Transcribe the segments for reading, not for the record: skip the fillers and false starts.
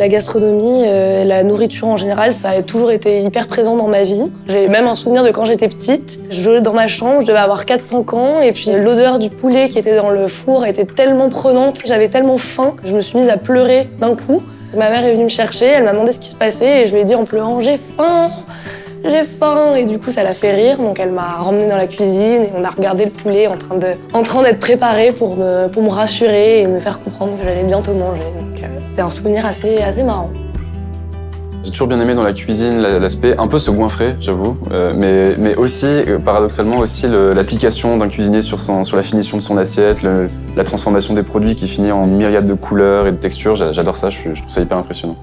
La gastronomie, la nourriture en général, ça a toujours été hyper présent dans ma vie. J'ai même un souvenir de quand j'étais petite. Je jouais dans ma chambre, je devais avoir 4-5 ans, et puis l'odeur du poulet qui était dans le four était tellement prenante. J'avais tellement faim que je me suis mise à pleurer d'un coup. Ma mère est venue me chercher, elle m'a demandé ce qui se passait, et je lui ai dit en pleurant « J'ai faim !» J'ai faim, et du coup ça l'a fait rire, donc elle m'a ramenée dans la cuisine et on a regardé le poulet en train d'être préparé pour me rassurer et me faire comprendre que j'allais bientôt manger. Donc c'était un souvenir assez marrant. J'ai toujours bien aimé dans la cuisine l'aspect un peu se goinfrer, j'avoue, mais aussi, paradoxalement, aussi l'application d'un cuisinier sur la finition de son assiette, la transformation des produits qui finit en myriade de couleurs et de textures. J'adore ça, je trouve ça hyper impressionnant.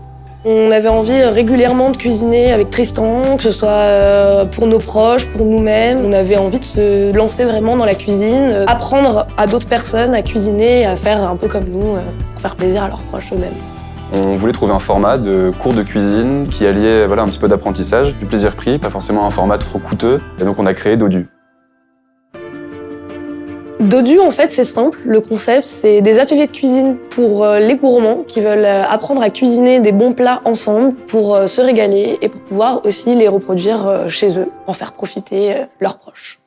On avait envie régulièrement de cuisiner avec Tristan, que ce soit pour nos proches, pour nous-mêmes. On avait envie de se lancer vraiment dans la cuisine, apprendre à d'autres personnes à cuisiner, à faire un peu comme nous, pour faire plaisir à leurs proches eux-mêmes. On voulait trouver un format de cours de cuisine qui alliait un petit peu d'apprentissage, du plaisir pris, pas forcément un format trop coûteux. Et donc on a créé Dodu. Dodu, en fait, c'est simple. Le concept, c'est des ateliers de cuisine pour les gourmands qui veulent apprendre à cuisiner des bons plats ensemble pour se régaler et pour pouvoir aussi les reproduire chez eux, en faire profiter leurs proches.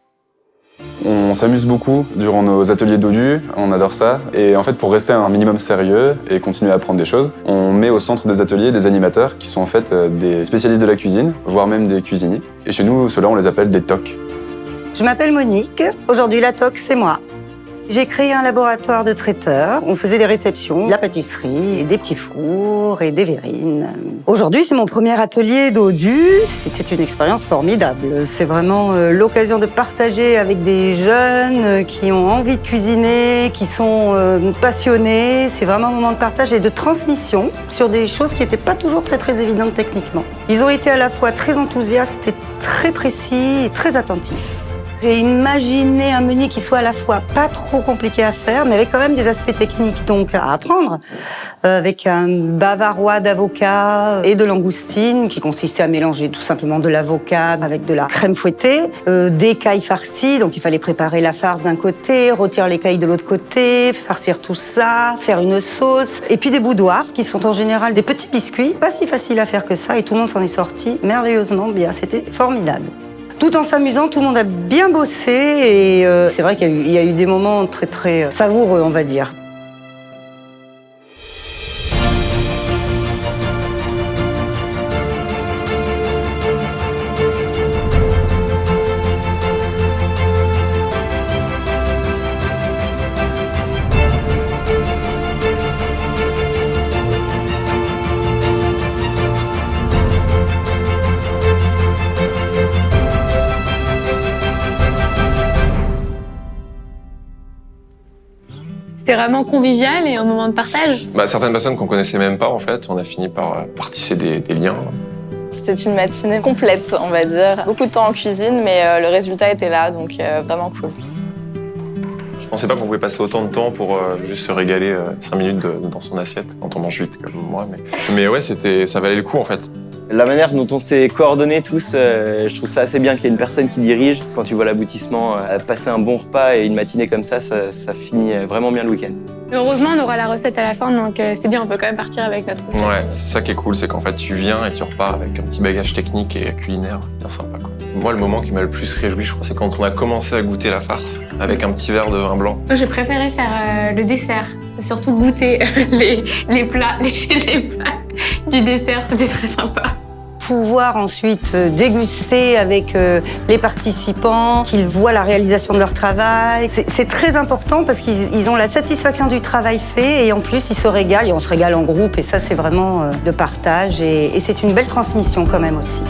On s'amuse beaucoup durant nos ateliers Dodu, on adore ça. Et en fait, pour rester un minimum sérieux et continuer à apprendre des choses, on met au centre des ateliers des animateurs qui sont en fait des spécialistes de la cuisine, voire même des cuisiniers. Et chez nous, ceux-là, on les appelle des TOC. Je m'appelle Monique. Aujourd'hui, la TOC, c'est moi. J'ai créé un laboratoire de traiteurs. On faisait des réceptions, de la pâtisserie, des petits fours et des verrines. Aujourd'hui, c'est mon premier atelier Dodu. C'était une expérience formidable. C'est vraiment l'occasion de partager avec des jeunes qui ont envie de cuisiner, qui sont passionnés. C'est vraiment un moment de partage et de transmission sur des choses qui n'étaient pas toujours très évidentes techniquement. Ils ont été à la fois très enthousiastes et très précis et très attentifs. J'ai imaginé un menu qui soit à la fois pas trop compliqué à faire, mais avec quand même des aspects techniques donc à apprendre, avec un bavarois d'avocat et de langoustine qui consistait à mélanger tout simplement de l'avocat avec de la crème fouettée, des cailles farcies, donc il fallait préparer la farce d'un côté, rôtir les cailles de l'autre côté, farcir tout ça, faire une sauce, et puis des boudoirs qui sont en général des petits biscuits, pas si faciles à faire que ça, et tout le monde s'en est sorti merveilleusement bien, c'était formidable. Tout en s'amusant, tout le monde a bien bossé et c'est vrai qu'il y a eu des moments très savoureux, on va dire. C'était vraiment convivial et un moment de partage. Certaines personnes qu'on connaissait même pas, en fait, on a fini par tisser des liens. C'était une matinée complète, on va dire. Beaucoup de temps en cuisine, mais le résultat était là, donc vraiment cool. Je pensais pas qu'on pouvait passer autant de temps pour juste se régaler 5 minutes dans son assiette, quand on mange vite comme moi. Mais ouais, ça valait le coup, en fait. La manière dont on s'est coordonnés tous, je trouve ça assez bien qu'il y ait une personne qui dirige. Quand tu vois l'aboutissement, passer un bon repas et une matinée comme ça finit vraiment bien le week-end. Heureusement, on aura la recette à la fin, donc c'est bien, on peut quand même partir avec notre recette. Ouais, c'est ça qui est cool, c'est qu'en fait, tu viens et tu repars avec un petit bagage technique et culinaire bien sympa, quoi. Moi, le moment qui m'a le plus réjoui, je crois, c'est quand on a commencé à goûter la farce avec un petit verre de vin blanc. Moi, j'ai préféré faire le dessert, surtout goûter les plats, les plats du dessert, c'était très sympa. Pouvoir ensuite déguster avec les participants, qu'ils voient la réalisation de leur travail. C'est très important parce qu'ils ont la satisfaction du travail fait et en plus ils se régalent et on se régale en groupe et ça c'est vraiment de partage et c'est une belle transmission quand même aussi.